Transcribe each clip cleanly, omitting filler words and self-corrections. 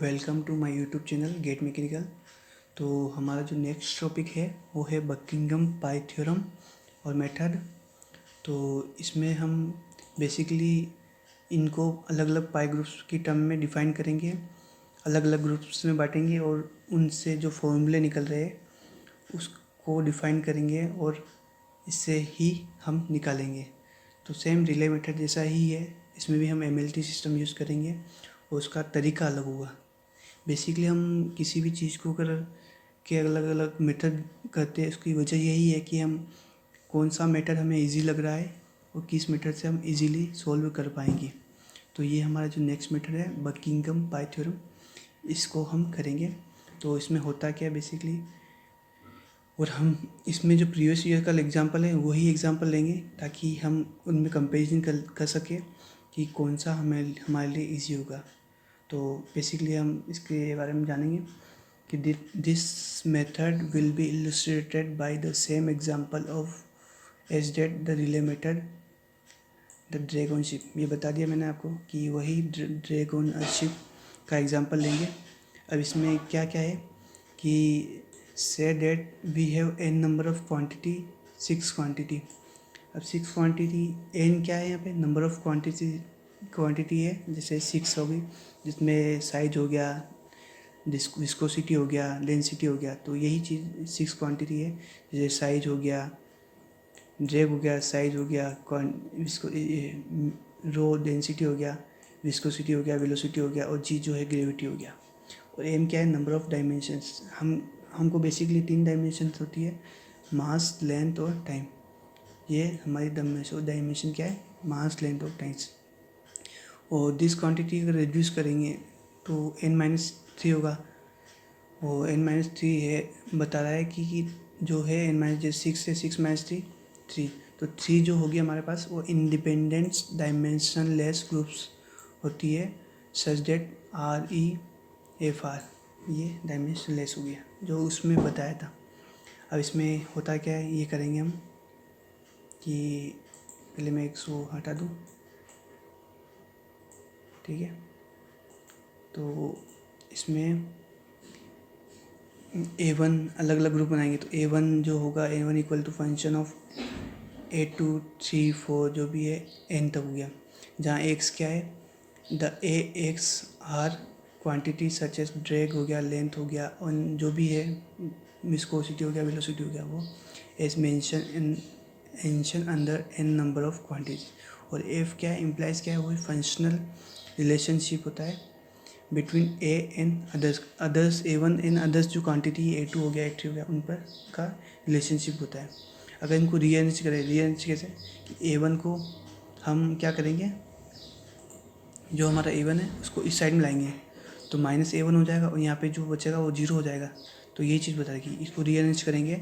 Welcome to my YouTube channel get mechanical. तो हमारा जो नेक्स्ट टॉपिक है वो है बकिंघम पाई थ्योरम और मेथड। तो इसमें हम बेसिकली इनको अलग अलग पाई ग्रुप्स की टर्म में डिफाइन करेंगे, अलग अलग ग्रुप्स में बांटेंगे और उनसे जो फॉर्मूले निकल रहे हैं उसको डिफाइन करेंगे और इससे ही हम निकालेंगे। तो सेम रिले मेथड जैसा ही है, इसमें भी हम एमएलटी सिस्टम यूज़ करेंगे और उसका तरीका अलग होगा। बेसिकली हम किसी भी चीज़ को अगर के अलग अलग मेथड करते हैं, उसकी वजह यही है कि हम कौन सा मेथड हमें इजी लग रहा है और किस मेथड से हम इजीली सॉल्व कर पाएंगे। तो ये हमारा जो नेक्स्ट मेथड है बकिंघम पाई थ्योरम, इसको हम करेंगे। तो इसमें होता क्या है बेसिकली, और हम इसमें जो प्रीवियस ईयर का एग्जांपल है वही एग्जांपल लेंगे ताकि हम उनमें कंपैरिजन कर सकें कि कौन सा हमारे लिए इजी होगा। तो बेसिकली हम इसके बारे में जानेंगे कि this method will be illustrated by the same example of as that the Rayleigh method the drag on ship. ये बता दिया मैंने आपको कि वही ड्रैगन शिप का एग्जांपल लेंगे। अब इसमें क्या क्या है कि say that we have n number of quantity, 6 quantity. अब 6 क्वांटिटी, एन क्या है यहाँ पे, नंबर ऑफ क्वांटिटी है, जैसे 6 होगी जिसमें साइज हो गया, विस्कोसिटी हो गया, डेंसिटी हो गया। तो यही चीज़ 6 क्वांटिटी है, जैसे साइज हो गया, ड्रैग हो गया, साइज हो गया, रो डेंसिटी हो गया, विस्कोसिटी हो गया, वेलोसिटी हो गया और जी जो है ग्रेविटी हो गया। और एम क्या है, नंबर ऑफ डायमेंशंस। हमको बेसिकली 3 डायमेंशंस होती है, मास, लेंथ और टाइम। ये हमारी डायमेंशन क्या है, मास, लेंथ और टाइम्स। और दिस क्वांटिटी अगर रिड्यूस करेंगे तो n-3 होगा। और n-3 है, बता रहा है कि जो है n-6 से 6-3 3। तो 3 जो होगी हमारे पास वो इंडिपेंडेंट डायमेंशनलेस ग्रुप्स होती है, सच डेट REFR, ये डायमेंशनलेस हो गया जो उसमें बताया था। अब इसमें होता क्या है, ये करेंगे हम कि पहले मैं 100 हटा दूँ, ठीक है। तो इसमें A1 अलग अलग ग्रुप बनाएंगे। तो A1 जो होगा, A1 equal to function of A2 3 4 जो भी है n तक हो गया, जहाँ x क्या है, the AX are quantity such as drag हो गया, लेंथ हो गया और जो भी है विस्कोसिटी हो गया, वेलोसिटी हो गया, वो as mention under n number of quantities. और F क्या है, इम्प्लाइज क्या है, वही फंक्शनल रिलेशनशिप होता है between A and others A1 and others जो क्वांटिटी A2 हो गया, A3 हो गया, उन पर का रिलेशनशिप होता है। अगर इनको रीअरेंज करें, रीअरेंज कैसे कि A1 को हम क्या करेंगे, जो हमारा A1 है उसको इस साइड में लाएंगे तो -A1 हो जाएगा और यहाँ पे जो बचेगा वो 0 हो जाएगा। तो ये चीज़ बताएगी, इसको रीअरेंज करेंगे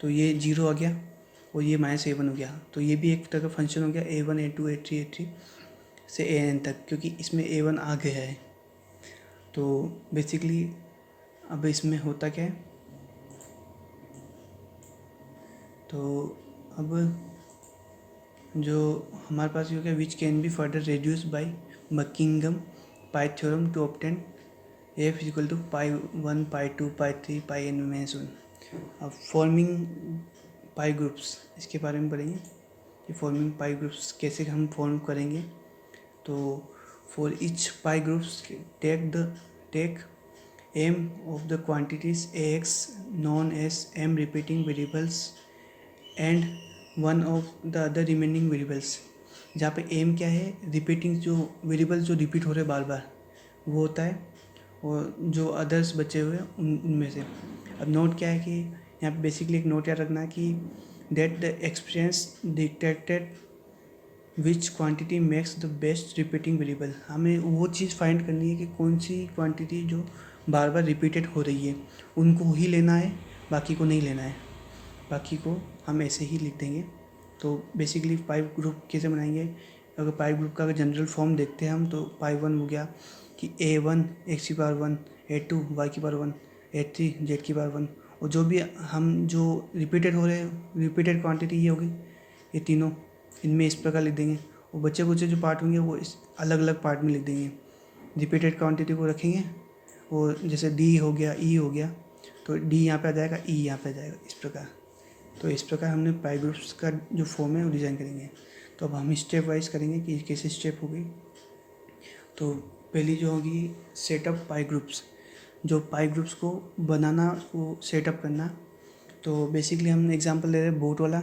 तो ये 0 आ गया और ये -A1 हो गया। तो ये भी एक तरह का फंक्शन हो गया, A1 A2 A3 A3 से AN तक, क्योंकि इसमें A1 आ गया है। तो बेसिकली अब इसमें होता क्या है, तो अब जो हमारे पास ये हो गया, which can be further reduce by Buckingham pi theorem to obtain F equal to पाई1 पाई2 पाई3 पाई n -1। अब फॉर्मिंग पाई ग्रुप्स, इसके बारे में पढ़ेंगे कि फॉर्मिंग पाई ग्रुप्स कैसे हम फॉर्म करेंगे। तो for each pi groups take m of the quantities ax known as m repeating variables and one of the other remaining variables। जहाँ पे m क्या है, रिपीटिंग जो वेरिएबल जो रिपीट हो रहे बार बार वो होता है, और जो अदर्स बचे हुए उनमें से। अब नोट क्या है कि यहाँ पे बेसिकली एक नोट याद रखना है कि that the experience detected which quantity makes the best repeating variable. हमें वो चीज़ फाइंड करनी है कि कौन सी क्वांटिटी जो बार बार रिपीटेड हो रही है उनको ही लेना है, बाकी को नहीं लेना है, बाकी को हम ऐसे ही लिख देंगे। तो बेसिकली पाइप ग्रुप कैसे बनाएंगे, अगर पाइप ग्रुप का अगर जनरल फॉर्म देखते हैं हम, तो पाई1 हो गया कि A1 x की पावर 1, A2 y की पावर 1, A3 z की पावर 1, और जो भी हम जो रिपीटेड हो रहे हैं, रिपीटेड क्वांटिटी ये होगी, ये तीनों इनमें इस प्रकार लिख देंगे। और बच्चे कुछ जो पार्ट होंगे वो इस अलग अलग पार्ट में लिख देंगे। रिपीटेड क्वांटिटी को रखेंगे वो जैसे डी हो गया, ई हो गया, तो डी यहाँ पे आ जाएगा, ई यहाँ पे आ जाएगा, इस प्रकार। तो इस प्रकार हमने पाई ग्रुप्स का जो फॉर्म है वो डिज़ाइन करेंगे। तो अब हम स्टेप वाइज करेंगे कि कैसे स्टेप होगी। तो पहली जो होगी सेटअप पाई ग्रुप्स, जो पाई ग्रुप्स को बनाना, वो सेटअप करना। तो बेसिकली हम एग्जांपल ले रहे हैं बोट वाला।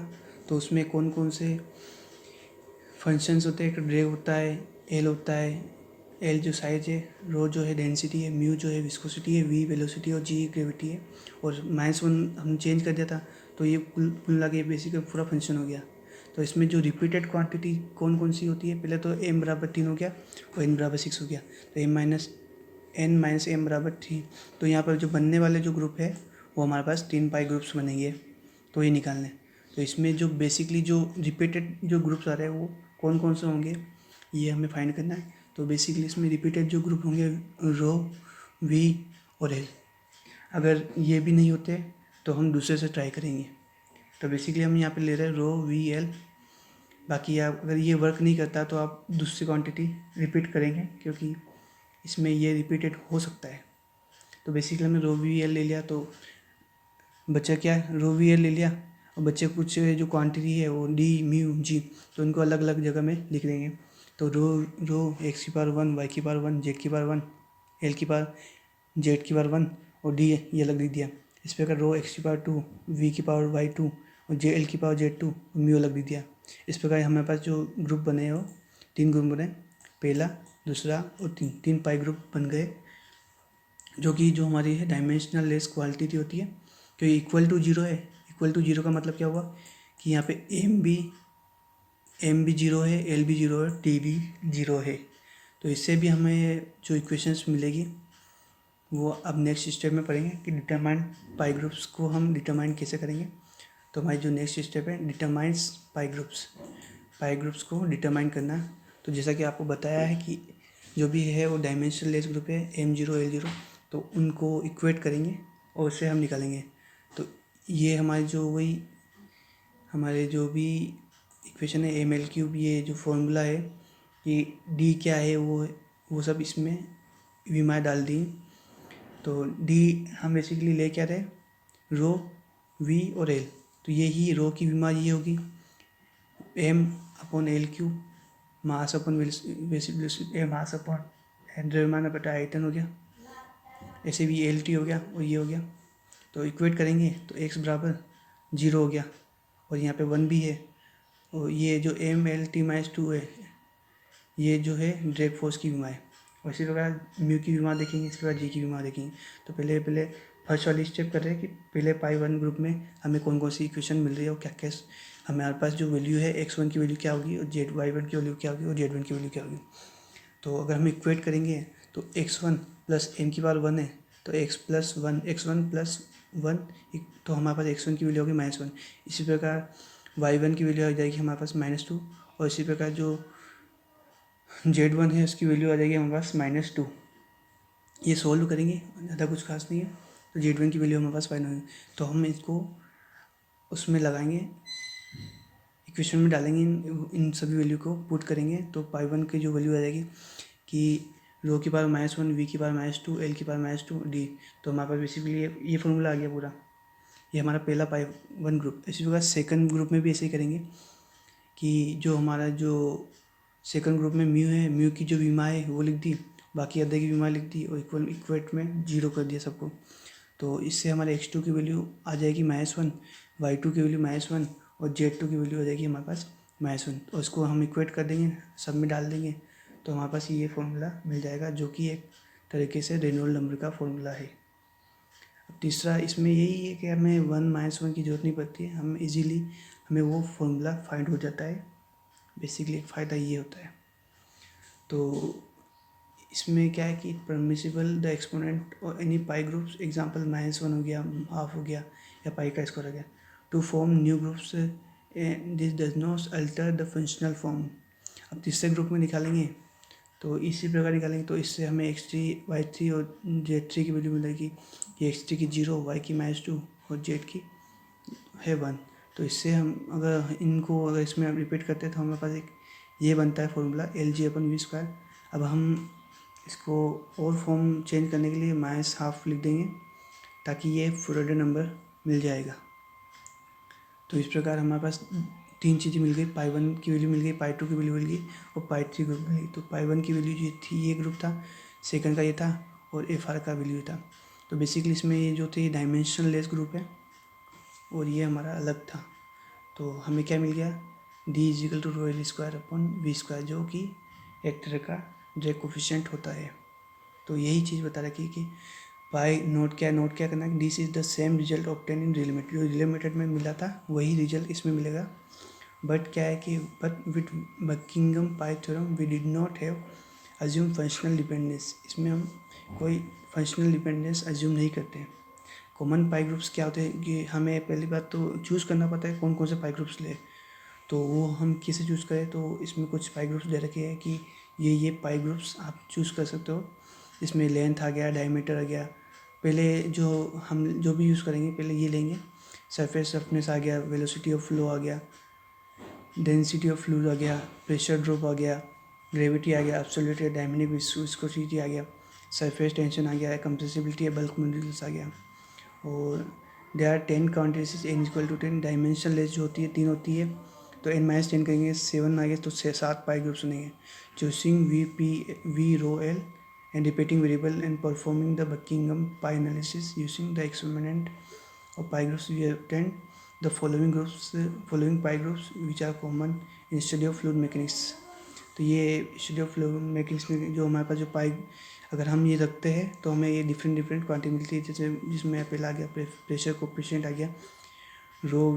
तो उसमें कौन कौन से फंक्शंस होते हैं, एक ड्रैग होता है, एल होता है, एल जो साइज है, रो जो है डेंसिटी है, म्यू जो है विस्कोसिटी है, वी वेलोसिटी और जी ग्रेविटी है, और -1 हम चेंज कर दिया था। तो ये कुल लगे बेसिक पूरा फंक्शन हो गया। तो इसमें जो रिपीटेड क्वांटिटी कौन कौन सी होती है, पहले तो m बराबर 3 हो गया और n बराबर 6 हो गया, तो n - m बराबर 3। तो यहाँ पर जो बनने वाले जो ग्रुप है वो हमारे पास 3 पाई ग्रुप्स बनेंगे, तो ये निकालने। तो इसमें जो बेसिकली जो रिपीटेड जो ग्रुप्स आ रहे हैं वो कौन कौन से होंगे, ये हमें फाइंड करना है। तो बेसिकली इसमें रिपीटेड जो ग्रुप होंगे रो, वी और एल। अगर ये भी नहीं होते तो हम दूसरे से ट्राई करेंगे। तो बेसिकली हम यहाँ पे ले रहे हैं रो, वी, एल। बाकी आप अगर ये वर्क नहीं करता तो आप दूसरी क्वांटिटी रिपीट करेंगे, क्योंकि इसमें ये रिपीटेड हो सकता है। तो बेसिकली हमने रो, वी, एल ले लिया, तो बच्चा क्या है, रो, वी, एल ले लिया, और बच्चे कुछ जो क्वांटिटी है वो डी, म्यू, जी, तो उनको अलग अलग जगह में लिख देंगे। तो रो एक्स की पावर 1, वाई की पावर 1, जेड की पावर 1, एल की पावर जेड की पावर 1 और डी ये अलग लिख दिया। इस प्रकार रो एक्स की पावर 2, वी की पावर वाई 2 और जे एल की पावर जेड 2 म्यू अलग लिख दिया। इस प्रकार हमारे पास जो ग्रुप बने हो 3 ग्रुप बने, पहला, दूसरा और तीन पाई ग्रुप बन गए, जो कि जो हमारी है डायमेंशनल लेस क्वालिटी होती है, क्योंकि इक्वल टू जीरो है। इक्वल टू जीरो का मतलब क्या हुआ कि यहाँ पे एम भी जीरो है, एल भी जीरो है, टी भी जीरो है। तो इससे भी हमें जो इक्वेशंस मिलेगी वो अब नेक्स्ट स्टेप में पढ़ेंगे कि डिटरमाइन पाई ग्रुप्स को हम डिटरमाइन कैसे करेंगे। तो हमारी जो नेक्स्ट स्टेप है डिटरमाइंस पाई ग्रुप्स को डिटरमाइन करना। तो जैसा कि आपको बताया है कि जो भी है वो डायमेंशनल लेस ग्रुप है M0 L0, तो उनको इक्वेट करेंगे और उससे हम निकालेंगे। तो ये हमारी जो वही हमारे जो भी इक्वेशन है ML3, ये जो फॉर्मूला है कि D क्या है वो सब इसमें विमाएँ डाल दी। तो D हम बेसिकली ले क्या रहे, रो, वी और एल। तो यही रो की विमा ये होगी M/L3, मास अपन मास अपन द्रव्यमान बटा आयतन हो गया। ऐसे भी LT हो गया और ये हो गया। तो इक्वेट करेंगे तो x बराबर 0 हो गया, और यहाँ पे 1 भी है, और ये जो ML/T-2 है ये जो है ड्रैग फोर्स की विमा है। और इसी प्रकार म्यू की विमा देखेंगे, इसके बाद जी की विमा देखेंगे। तो पहले फर्स्ट वाली स्टेप कर रहे हैं कि पहले पाई 1 ग्रुप में हमें कौन कौन सी इक्वेशन मिल रही है और क्या क्या हमारे पास जो वैल्यू है x1 की वैल्यू क्या होगी और y1 की वैल्यू क्या होगी और z1 की वैल्यू क्या होगी। तो अगर हम इक्वेट करेंगे तो x1 प्लस m की पावर 1 है, तो x1 प्लस 1 तो हमारे पास x1 की वैल्यू होगी -1। इसी प्रकार y1 की वैल्यू आ जाएगी हमारे पास -2, और इसी प्रकार जो z1 है उसकी वैल्यू आ जाएगी हमारे पास -2। ये सोल्व करेंगे, ज़्यादा कुछ खास नहीं है। तो z1 की वैल्यू हमारे पास फाइनल होगी, तो हम इसको उसमें लगाएंगे, इक्वेशन में डालेंगे, इन सभी वैल्यू को पुट करेंगे। तो पाई 1 की जो वैल्यू आ जाएगी कि रो की पावर -1, वी की पावर -2, एल की पावर -2, डी। तो हमारे पास बेसिकली ये फॉर्मूला आ गया पूरा। ये हमारा पहला पाई 1 ग्रुप। इसी प्रकार सेकंड ग्रुप में भी ऐसे ही करेंगे कि जो हमारा जो सेकंड ग्रुप में म्यू है, म्यू की जो विमा है वो लिख दी, बाकी अदर की विमा लिख दी, और इक्वेट में 0 कर दिया सबको। तो इससे हमारे x2 की वैल्यू आ जाएगी -1, y2 की वैल्यू -1 और z2 की वैल्यू आ जाएगी हमारे पास -1। और इसको हम इक्वेट कर देंगे, सब में डाल देंगे, तो हमारे पास ये फॉर्मूला मिल जाएगा, जो कि एक तरीके से रेनॉल्ड नंबर का फॉर्मूला है। अब तीसरा इसमें यही है कि हमें 1 - 1 की ज़रूरत नहीं पड़ती है, हम इजीली हमें वो फॉर्मूला फाइंड हो जाता है। बेसिकली एक फ़ायदा ये होता है। तो इसमें क्या है कि परमिसिबल द एक्सपोनेंट और एनी पाई ग्रुप्स, एग्जांपल -1 हो गया, हाफ हो गया, या पाई का स्क्वायर हो गया, to form new groups, this does not alter the functional form. अब तीसरे ग्रुप में निकालेंगे तो इसी प्रकार निकालेंगे, तो इससे हमें x3, y3 और z3 की वैल्यू मिलेगी कि x3 की 0, y की -2 और z की है 1। तो इससे हम अगर इसमें रिपीट करते हैं तो हमारे पास एक ये बनता है फॉर्मूला LG/V²। अब हम इसको और फॉर्म चेंज करने के लिए -12 लिख देंगे ताकि ये फ्लोरेडेड नंबर मिल जाएगा। तो इस प्रकार हमारे पास 3 चीज़ें मिल गई, पाई 1 की वैल्यू मिल गई, पाई 2 की वैल्यू मिल गई और पाई 3 ग्रुप मिल गई। तो पाई 1 की वैल्यू ये थी, ये ग्रुप था, सेकंड का ये था और FR का वैल्यू था। तो बेसिकली इसमें ये जो थे डायमेंशन लेस ग्रुप है और ये हमारा अलग था। तो हमें क्या मिल गया, D=ρL²/V², जो कि वेक्टर का जो कोफिशिएंट होता है। तो यही चीज़ बता रखी है कि पाई नोट क्या करना है, this is the same result obtain in real method. जो रियल मेथड में मिला था वही रिजल्ट इसमें मिलेगा। बट क्या है कि but with Buckingham pi theorem we did not have assume functional dependence. इसमें हम कोई फंक्शनल डिपेंडेंस अज्यूम नहीं करते हैं। कॉमन पाई ग्रुप्स क्या होते हैं कि हमें पहली बात तो चूज़ करना पड़ता है कौन कौन से पाई ग्रुप्स ले, तो वो हम कैसे चूज़ करें। तो इसमें कुछ पाई ग्रुप्स दे रखे हैं कि ये पाई ग्रुप्स आप चूज़ कर सकते हो। इसमें लेंथ आ गया, डायमीटर आ गया। पहले हम जो भी यूज़ करेंगे पहले ये लेंगे, सरफेस रफनेस आ गया, वेलोसिटी ऑफ फ्लो आ गया, डेंसिटी ऑफ फ्लूइड आ गया, प्रेशर ड्रॉप आ गया, ग्रेविटी आ गया, एब्सोल्यूट डायनामिक विस्कोसिटी आ गया, सरफेस टेंशन आ गया, कंप्रेसिबिलिटी बल्क मॉड्यूलस आ गया। और they are 10 quantities n=10। Dimensionless जो होती है 3 होती है, तो n-10 करेंगे 7 आ गया, तो 7 पाई ग्रुप्स बनेंगे। Choosing V ρL and repeating variable and performing the Buckingham pi analysis using the experiment of pi groups, we obtained the following pi groups which are common in study of fluid mechanics। तो ये study of fluid mechanics में जो हमारे पास जो पाई अगर हम ये रखते हैं तो हमें ये डिफरेंट क्वांटिटी मिलती है। जैसे जिसमें पहला आ गया प्रेशर कोफिशिएंट आ गया, रो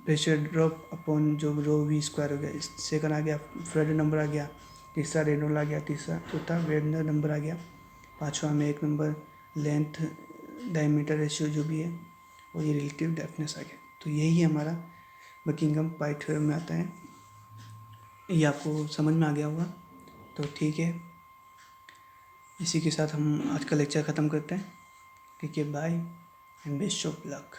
प्रेशर ड्रॉप अपॉन जो ρV² हो गया, सेकंड आ गया फ्रेड नंबर आ गया, तीसरा रेनॉल्ड आ गया, चौथा वेडनर नंबर आ गया, पाँचवा में 1 नंबर लेंथ डायमीटर रेशियो जो भी है, और ये रिलेटिव डेफनेस आ गया। तो यही हमारा बकिंगम पाई थ्योरम में आता है। ये आपको समझ में आ गया होगा। तो ठीक है, इसी के साथ हम आज का लेक्चर ख़त्म करते हैं। ठीक है, bye and best of luck.